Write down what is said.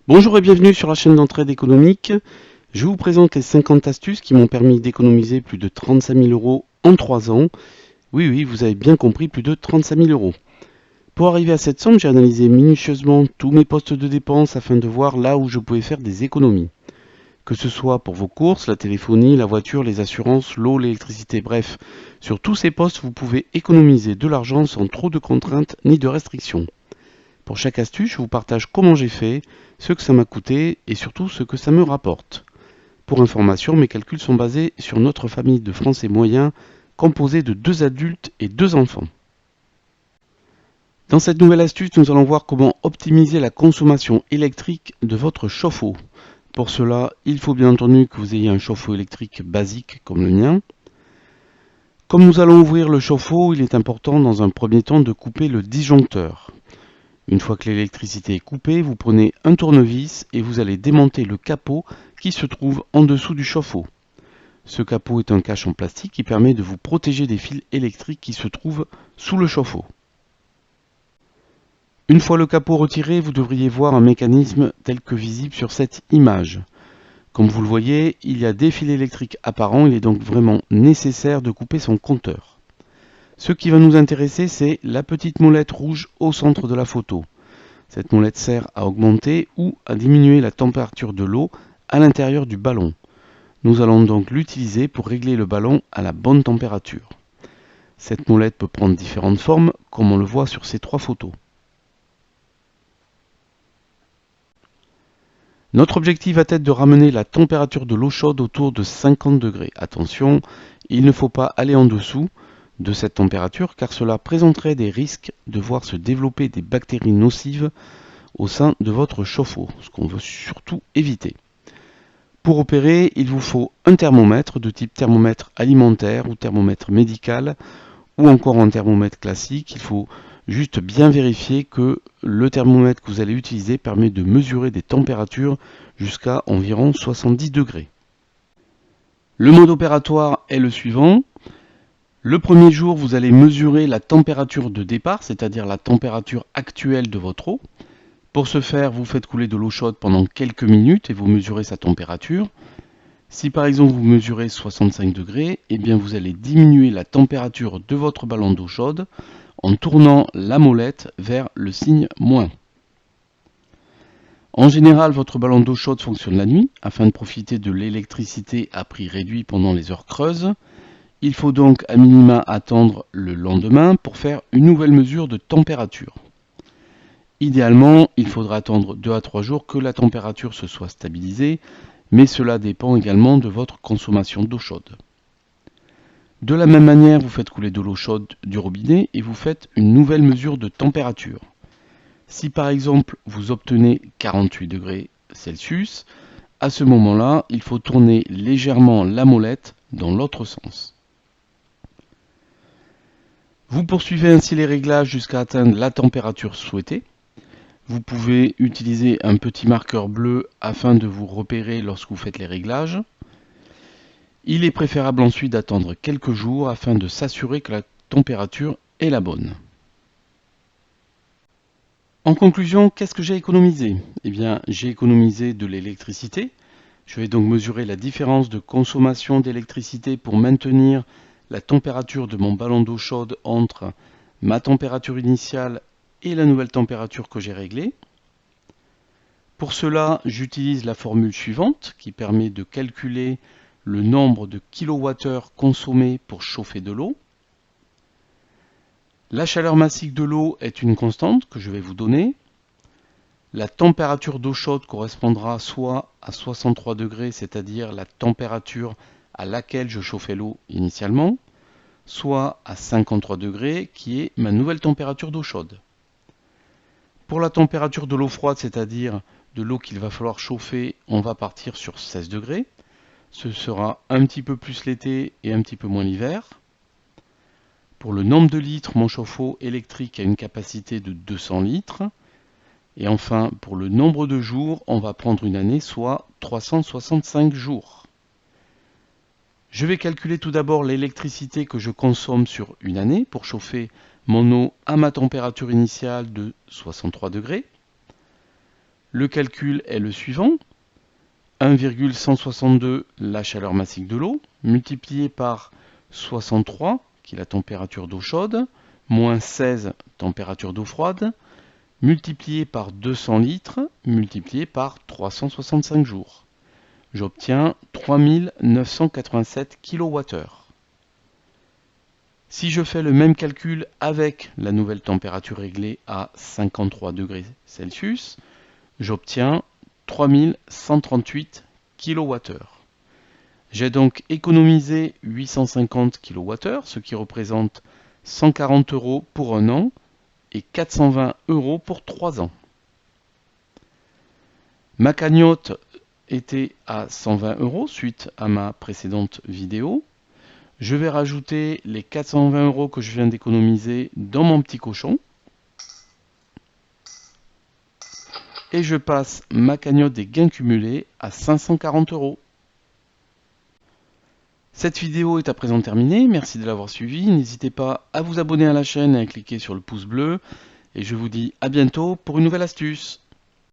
Bonjour et bienvenue sur la chaîne d'entraide économique. Je vous présente les 50 astuces qui m'ont permis d'économiser plus de 35 000 euros en 3 ans. Oui, oui, vous avez bien compris, plus de 35 000 euros. Pour arriver à cette somme, j'ai analysé minutieusement tous mes postes de dépenses afin de voir là où je pouvais faire des économies. Que ce soit pour vos courses, la téléphonie, la voiture, les assurances, l'eau, l'électricité, bref, sur tous ces postes, vous pouvez économiser de l'argent sans trop de contraintes ni de restrictions. Pour chaque astuce, je vous partage comment j'ai fait, ce que ça m'a coûté et surtout ce que ça me rapporte. Pour information, mes calculs sont basés sur notre famille de Français moyens composée de 2 adultes et 2 enfants. Dans cette nouvelle astuce, nous allons voir comment optimiser la consommation électrique de votre chauffe-eau. Pour cela, il faut bien entendu que vous ayez un chauffe-eau électrique basique comme le mien. Comme nous allons ouvrir le chauffe-eau, il est important dans un premier temps de couper le disjoncteur. Une fois que l'électricité est coupée, vous prenez un tournevis et vous allez démonter le capot qui se trouve en dessous du chauffe-eau. Ce capot est un cache en plastique qui permet de vous protéger des fils électriques qui se trouvent sous le chauffe-eau. Une fois le capot retiré, vous devriez voir un mécanisme tel que visible sur cette image. Comme vous le voyez, il y a des fils électriques apparents, il est donc vraiment nécessaire de couper son compteur. Ce qui va nous intéresser, c'est la petite molette rouge au centre de la photo. Cette molette sert à augmenter ou à diminuer la température de l'eau à l'intérieur du ballon. Nous allons donc l'utiliser pour régler le ballon à la bonne température. Cette molette peut prendre différentes formes, comme on le voit sur ces 3 photos. Notre objectif va être de ramener la température de l'eau chaude autour de 50 degrés. Attention, il ne faut pas aller en dessous de cette température car cela présenterait des risques de voir se développer des bactéries nocives au sein de votre chauffe-eau, ce qu'on veut surtout éviter. Pour opérer, il vous faut un thermomètre de type thermomètre alimentaire ou thermomètre médical ou encore un thermomètre classique. Il faut juste bien vérifier que le thermomètre que vous allez utiliser permet de mesurer des températures jusqu'à environ 70 degrés. Le mode opératoire est le suivant. Le premier jour, vous allez mesurer la température de départ, c'est-à-dire la température actuelle de votre eau. Pour ce faire, vous faites couler de l'eau chaude pendant quelques minutes et vous mesurez sa température. Si par exemple vous mesurez 65 degrés, eh bien vous allez diminuer la température de votre ballon d'eau chaude en tournant la molette vers le signe moins. En général, votre ballon d'eau chaude fonctionne la nuit afin de profiter de l'électricité à prix réduit pendant les heures creuses. Il faut donc à minima attendre le lendemain pour faire une nouvelle mesure de température. Idéalement, il faudra attendre 2 à 3 jours que la température se soit stabilisée, mais cela dépend également de votre consommation d'eau chaude. De la même manière, vous faites couler de l'eau chaude du robinet et vous faites une nouvelle mesure de température. Si par exemple vous obtenez 48 degrés Celsius, à ce moment-là, il faut tourner légèrement la molette dans l'autre sens. Vous poursuivez ainsi les réglages jusqu'à atteindre la température souhaitée. Vous pouvez utiliser un petit marqueur bleu afin de vous repérer lorsque vous faites les réglages. Il est préférable ensuite d'attendre quelques jours afin de s'assurer que la température est la bonne. En conclusion, qu'est-ce que j'ai économisé? Eh bien, j'ai économisé de l'électricité. Je vais donc mesurer la différence de consommation d'électricité pour maintenir la température de mon ballon d'eau chaude entre ma température initiale et la nouvelle température que j'ai réglée. Pour cela, j'utilise la formule suivante qui permet de calculer le nombre de kilowattheures consommés pour chauffer de l'eau. La chaleur massique de l'eau est une constante que je vais vous donner. La température d'eau chaude correspondra soit à 63 degrés, c'est-à-dire la température à laquelle je chauffais l'eau initialement, soit à 53 degrés, qui est ma nouvelle température d'eau chaude. Pour la température de l'eau froide, c'est-à-dire de l'eau qu'il va falloir chauffer, on va partir sur 16 degrés. Ce sera un petit peu plus l'été et un petit peu moins l'hiver. Pour le nombre de litres, mon chauffe-eau électrique a une capacité de 200 litres. Et enfin, pour le nombre de jours, on va prendre une année, soit 365 jours. Je vais calculer tout d'abord l'électricité que je consomme sur une année pour chauffer mon eau à ma température initiale de 63 degrés. Le calcul est le suivant. 1,162 la chaleur massique de l'eau, multiplié par 63, qui est la température d'eau chaude, moins 16, température d'eau froide, multiplié par 200 litres, multiplié par 365 jours. J'obtiens 3987 kWh. Si je fais le même calcul avec la nouvelle température réglée à 53 degrés Celsius, j'obtiens 3138 kWh. J'ai donc économisé 850 kWh, ce qui représente 140 € pour un an et 420 € pour 3 ans. Ma cagnotte était à 120 € suite à ma précédente vidéo. Je vais rajouter les 420 € que je viens d'économiser dans mon petit cochon. Et je passe ma cagnotte des gains cumulés à 540 €. Cette vidéo est à présent terminée, merci de l'avoir suivie. N'hésitez pas à vous abonner à la chaîne et à cliquer sur le pouce bleu. Et je vous dis à bientôt pour une nouvelle astuce.